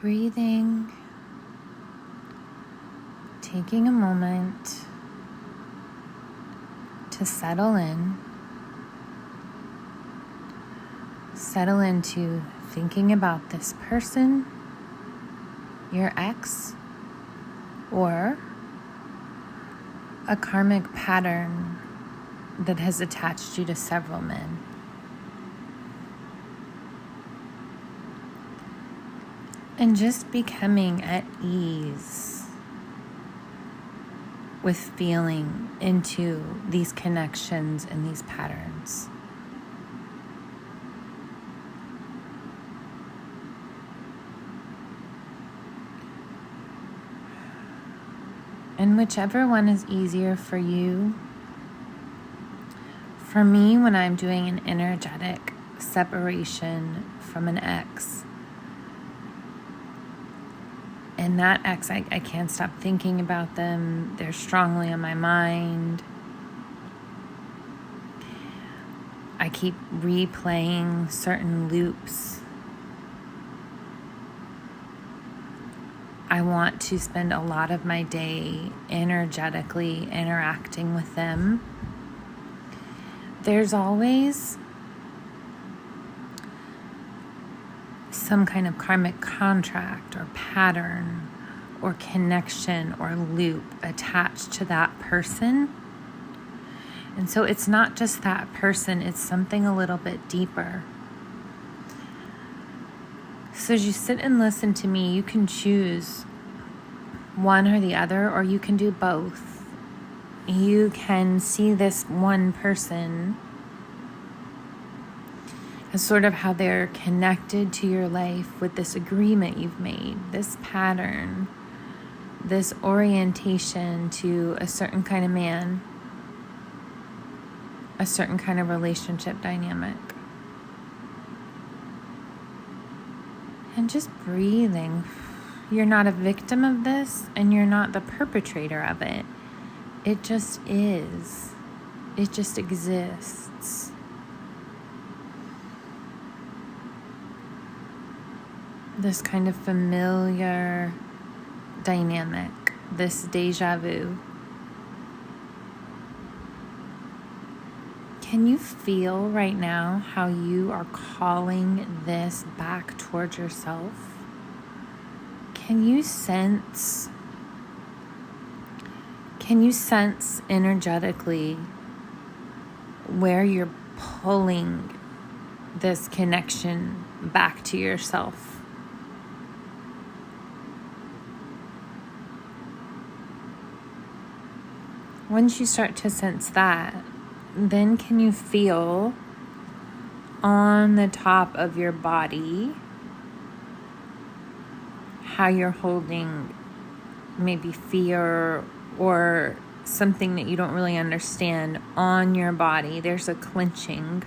breathing, taking a moment to settle into thinking about this person, your ex, or a karmic pattern that has attached you to several men. And just becoming at ease with feeling into these connections and these patterns. And whichever one is easier for you. For me, when I'm doing an energetic separation from an ex, and that ex, I can't stop thinking about them. They're strongly on my mind. I keep replaying certain loops. I want to spend a lot of my day energetically interacting with them. There's always some kind of karmic contract or pattern or connection or loop attached to that person. And so it's not just that person, it's something a little bit deeper. So as you sit and listen to me, you can choose one or the other, or you can do both. You can see this one person as sort of how they're connected to your life with this agreement you've made, this pattern, this orientation to a certain kind of man, a certain kind of relationship dynamic. And just breathing. You're not a victim of this, and you're not the perpetrator of it. It just is. It just exists. This kind of familiar dynamic, this deja vu. Can you feel right now how you are calling this back towards yourself? Can you sense energetically where you're pulling this connection back to yourself? Once you start to sense that, then can you feel on the top of your body how you're holding maybe fear or something that you don't really understand on your body? There's a clenching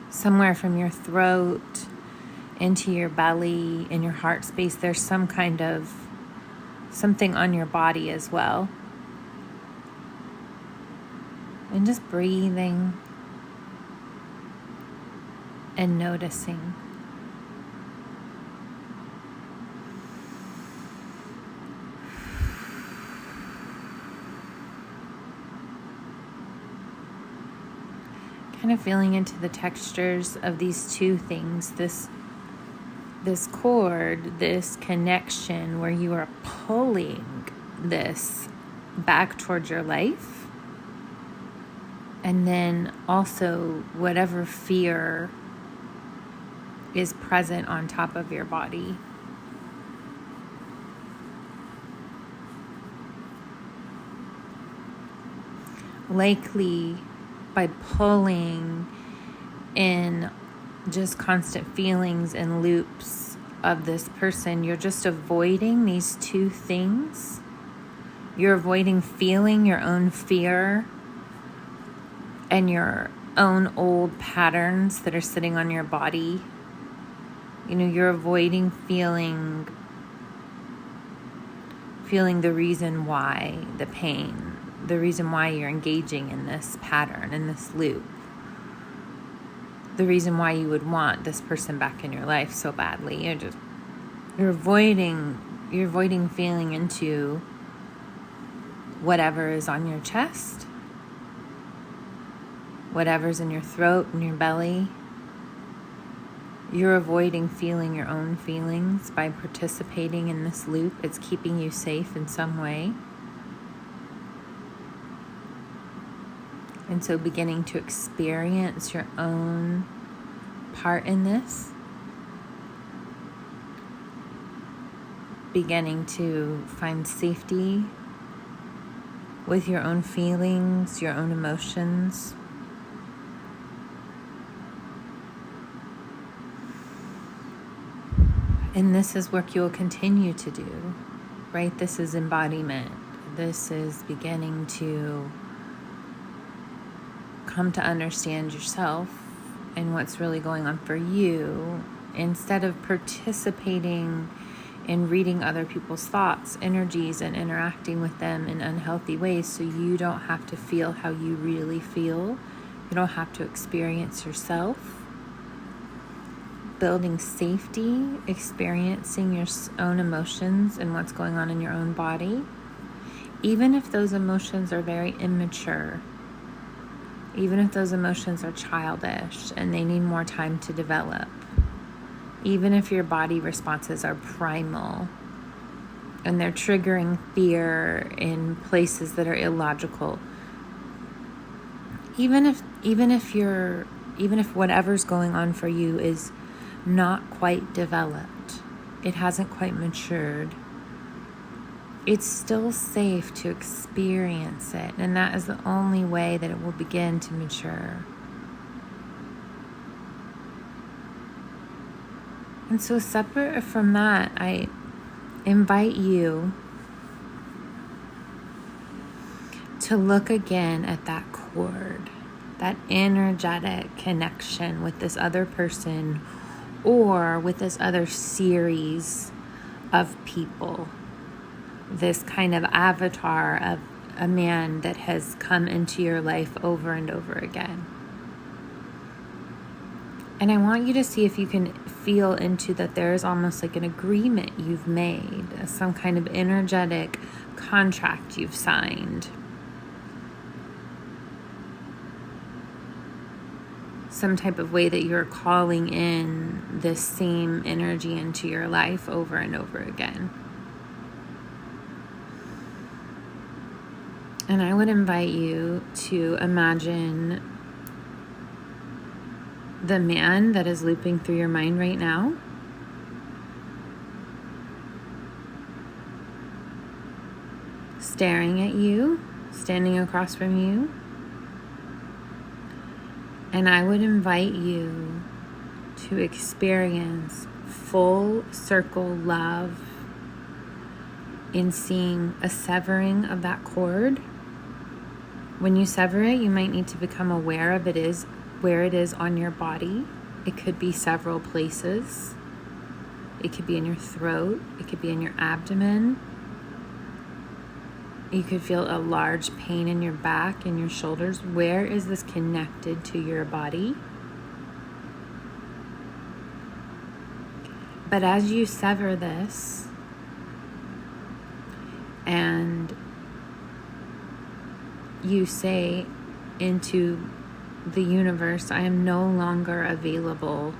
somewhere from your throat into your belly, in your heart space. There's some kind of something on your body as well. And just breathing and noticing. Kind of feeling into the textures of these two things, this cord, this connection where you are pulling this back towards your life. And then also whatever fear is present on top of your body. Likely by pulling in just constant feelings and loops of this person, you're just avoiding these two things. You're avoiding feeling your own fear and your own old patterns that are sitting on your body. You know, you're avoiding feeling the reason why, the pain, the reason why you're engaging in this pattern, in this loop. the reason why you would want this person back in your life so badly. You're avoiding feeling into whatever is on your chest, whatever's in your throat and your belly. You're avoiding feeling your own feelings by participating in this loop. It's keeping you safe in some way. And so beginning to experience your own part in this. Beginning to find safety with your own feelings, your own emotions. And this is work you will continue to do, right? This is embodiment. This is beginning to come to understand yourself and what's really going on for you, instead of participating in reading other people's thoughts, energies, and interacting with them in unhealthy ways, so you don't have to feel how you really feel. You don't have to experience yourself. Building safety, experiencing your own emotions and what's going on in your own body, even if those emotions are very immature, even if those emotions are childish and they need more time to develop, even if your body responses are primal and they're triggering fear in places that are illogical, even if whatever's going on for you is not quite developed, it hasn't quite matured, it's still safe to experience it, and that is the only way that it will begin to mature. And so separate from that, I invite you to look again at that cord, that energetic connection with this other person or with this other series of people, this kind of avatar of a man that has come into your life over and over again. And I want you to see if you can feel into that there is almost like an agreement you've made, some kind of energetic contract you've signed. Some type of way that you're calling in this same energy into your life over and over again. And I would invite you to imagine the man that is looping through your mind right now. Staring at you, standing across from you. And I would invite you to experience full circle love in seeing a severing of that cord. When you sever it, you might need to become aware of where it is on your body. It could be several places. It could be in your throat. It could be in your abdomen. You could feel a large pain in your back and your shoulders. Where is this connected to your body? But as you sever this and you say into the universe, I am no longer available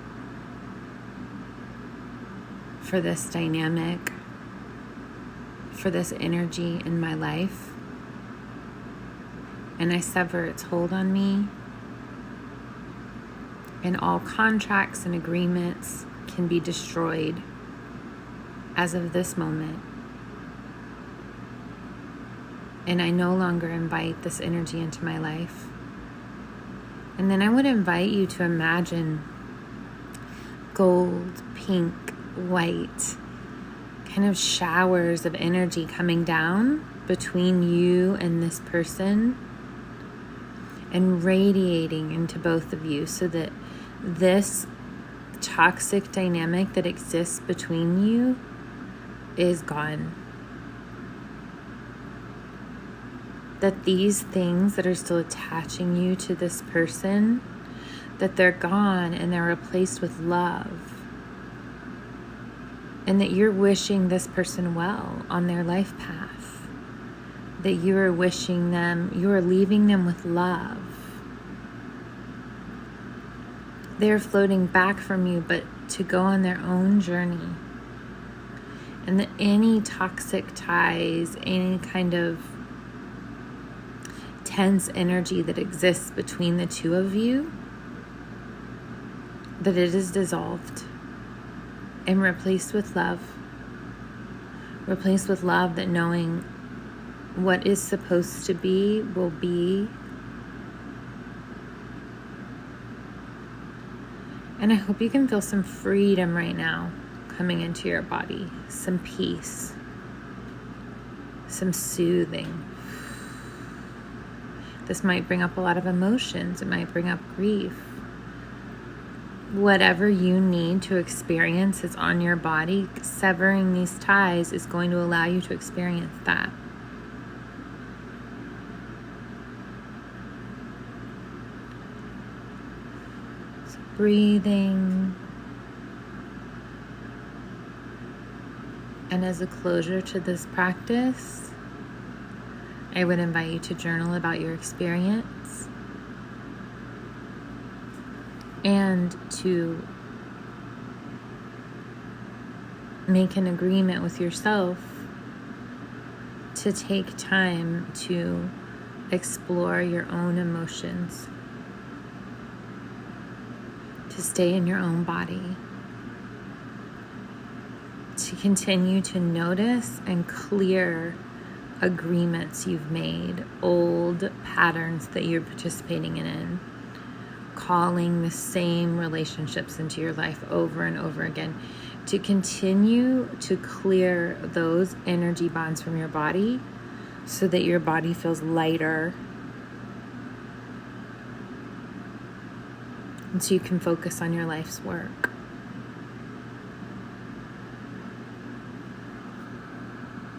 for this dynamic, for this energy in my life, and I sever its hold on me, and all contracts and agreements can be destroyed as of this moment. And I no longer invite this energy into my life. And then I would invite you to imagine gold, pink, white, kind of showers of energy coming down between you and this person and radiating into both of you, so that this toxic dynamic that exists between you is gone. That these things that are still attaching you to this person, that they're gone and they're replaced with love. And that you're wishing this person well on their life path. That you are wishing them, you are leaving them with love. They're floating back from you, but to go on their own journey. And that any toxic ties, any kind of tense energy that exists between the two of you, that it is dissolved and replaced with love. Replaced with love, that knowing what is supposed to be will be. And I hope you can feel some freedom right now coming into your body, some peace, some soothing. This might bring up a lot of emotions. It might bring up grief. Whatever you need to experience is on your body. Severing these ties is going to allow you to experience that. So breathing. And as a closure to this practice, I would invite you to journal about your experience and to make an agreement with yourself to take time to explore your own emotions, to stay in your own body, to continue to notice and clear agreements you've made, old patterns that you're participating in, calling the same relationships into your life over and over again, to continue to clear those energy bonds from your body so that your body feels lighter, and so you can focus on your life's work.